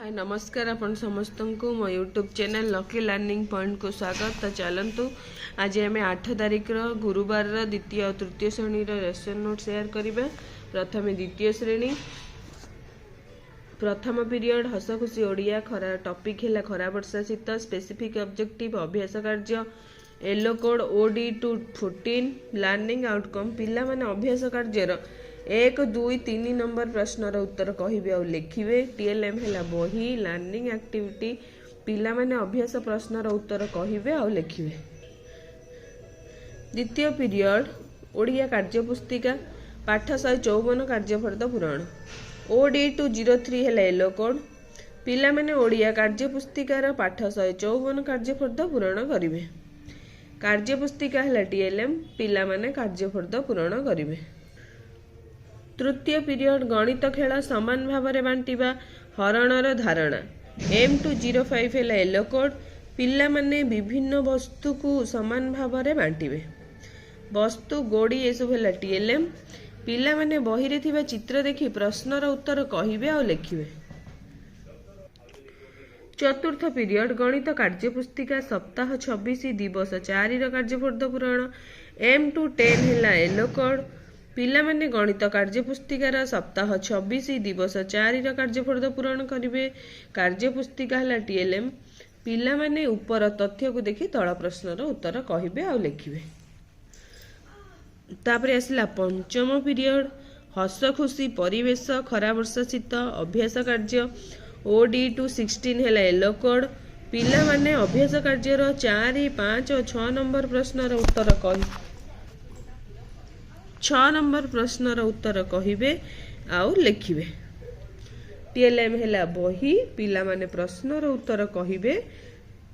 हाय नमस्कार आपण समस्त को मो YouTube channel lucky learning point को स्वागत। तो चलतु आज आम 8 तारिख गुरुवार द्वितीय और तृतीय श्रेणी लेसन नोट शेयर करिबा। प्रथम द्वितीय श्रेणी प्रथम पीरियड हस खुशी ओडिया खरा टॉपिक है खरा वर्षा शीत स्पेसिफिक ऑब्जेक्टिव अभ्यास कार्य yellow code OD to 14 learning outcome पिला माने अभ्यास कार्यर 1, 2, 3 नंबर प्रश्नर उत्तर कहिबे और लिखिबे। टीएलएम है बही लर्निंग एक्टिविटी पिला माने अभ्यास प्रश्नर उत्तर कहिबे और लिखिबे। द्वितीय पीरियड ओडिया कार्यपुस्तिका पाठ 154 कार्यफर्द पूरण ओडी टू 03 है येलो कोड पिला माने ओडिया कार्यपुस्तिकार पाठ 154 कार्यफर्द पूरण करिवे। कार्यपुस्तिका है टीएलएम पिला माने कार्यफर्द पूरण करिवे। तृतीय पीरियड गणित खेल समान भाव में बांटिबा हरणर धारणा M205 है येलो कोड पिला माने विभिन्न वस्तु को समान भाव में बांटिबे। वस्तु गोड़ी ये सब है टीएलएम पिला माने बही रे थिबा चित्र देखि प्रश्नर उत्तर कहिबे और लिखिबे। चतुर्थ पीरियड गणित कार्यपुस्तिका सप्ताह 26 दिवस 4 कार्यफर्द पूरण M210 है येलो कोड पिला माने गणित कार्यपुस्तिकार सप्ताह 26 दिवस 4 कार्यफर्द पूरण करिवे। कार्यपुस्तिका है टीएलएम पिला माने ऊपर तथ्य को देखि तळ प्रश्नर उत्तर कहिबे और लिखिबे। तापरे आसिला पंचम पीरियड हस खुशी परिवेश खरा वर्षा शीत अभ्यास कार्य ओडी टू 16 है येलो कोड पिला माने अभ्यास कार्यर 4, 5 और 6 नंबर प्रश्नर उत्तर कहि 6 नंबर प्रश्नर उत्तर कहिबे आउ लिखिबे। टीएलएम है बही पिला माने प्रश्नर उत्तर कहिबे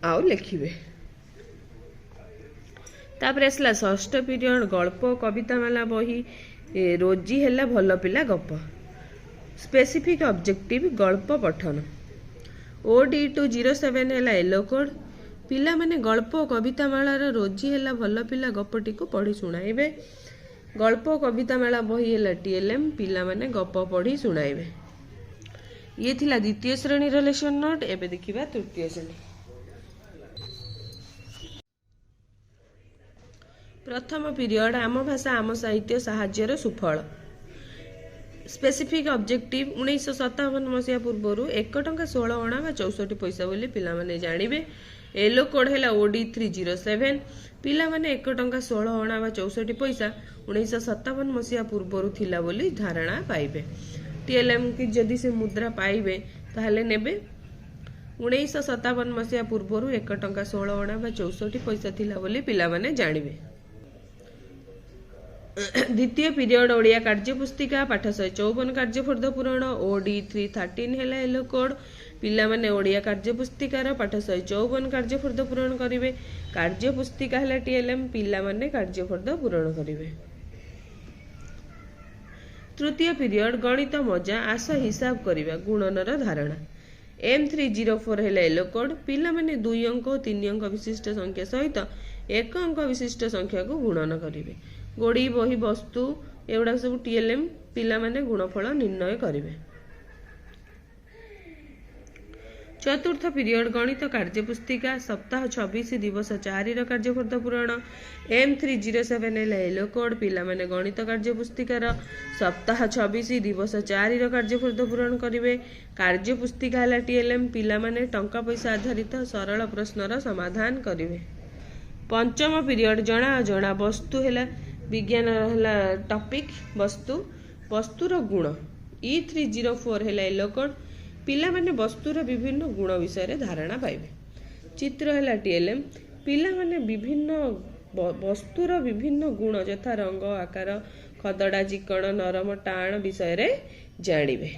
आउ लिखिबे। तापरे आसला षष्ठ पीरियड गल्प कवितामाला बही रोजी है भल पिला गप स्पेसिफिक ऑब्जेक्टिव गल्प पठन ओडी टू 07 है येलो कोड पिला माने गल्प कवितामालार रोजी है भल पिला गपटी को पढ़ी सुनाइबे। गल्प कवितामाला बही है टीएलएम पिला माने गप पढ़ी सुनाइबे। ये थिला द्वितीय श्रेणी लेसन नोट। एबे देखिबा तृतीय श्रेणी। प्रथम पीरियड आम भाषा आम साहित्य साहाय्यर सुफल स्पेसिफिक ऑब्जेक्टिव 1957 मसीहा पूर्व 1 टंका 16 अणा व 64 पैसा बोली पिला माने जानिबे। येलो कोड है ओडी 307 पिला माने 1 टंका 16 अणा व 64 पैसा 1957 मसीहा पूर्व थिला बोली धारणा पाइबे। टीएलएम की जदि से मुद्रा पाइबे ताहले नेबे 1957 मसीहा पूर्व 1 टंका 16 अणा व 64 पैसा थिला बोली पिला माने जानिबे। द्वितीय पीरियड ओडिया कार्यपुस्तिका पाठ 154 कार्यफर्द पूरण ओडी 313 है येलो कोड पिला माने ओडिया कार्यपुस्तिकार पाठ 154 कार्यफर्द पूरण करिवे। कार्यपुस्तिका है टीएलएम पिला माने कार्यफर्द पूरण करिवे। तृतीय पीरियड गणित मजा आस हिसाब करिवा गुणनर धारणा M304 है येलो कोड पिला माने 2 अंक 3 अंक विशिष्ट संख्या सहित 1 अंक विशिष्ट संख्या को गुणन करिवे। गोड़ी बही वस्तु एगुड़ा सब टीएलएम पिला माने गुणफल निर्णय करिवे। चतुर्थ पीरियड गणित कार्यपुस्तिका सप्ताह 26 दिवस 4 कार्यफर्द पूरण M307 है येलो कोड पिला माने गणित कार्यपुस्तिकार सप्ताह 26 दिवस 4 कार्यफर्द पूरण करिवे। कार्यपुस्तिका है टीएलएम पिला माने टंका पैसा आधारित सरल प्रश्नर समाधान करिवे। पंचम पीरियड जना अजଣା वस्तु है विज्ञान है टॉपिक वस्तु वस्तुर गुण E304 है येलो कोड पिला माने वस्तुर विभिन्न गुण विषय धारणा पाइबे। चित्र है टीएलएम पिला माने विभिन्न वस्तुर विभिन्न गुण यथा रंग आकार खदड़ा चिकण नरम टाण विषय जानिबे।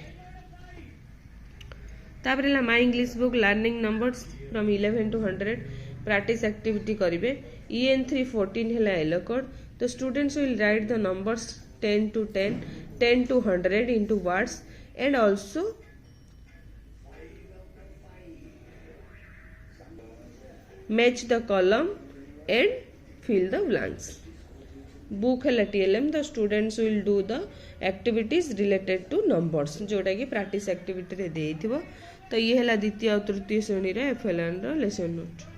तापरे my English book learning numbers from 11 to 100 practice activity करिवे। EN314 है yellow code the students will write the numbers 10 to 10 10 to 100 into words and also match the column and fill the blanks. Book है TLM the students will do the activities related to numbers जोटा कि practice activity रे देइथिबो तो ये है द्वितीय और तृतीय श्रेणी रे एफएलएन रो लेसन नोट।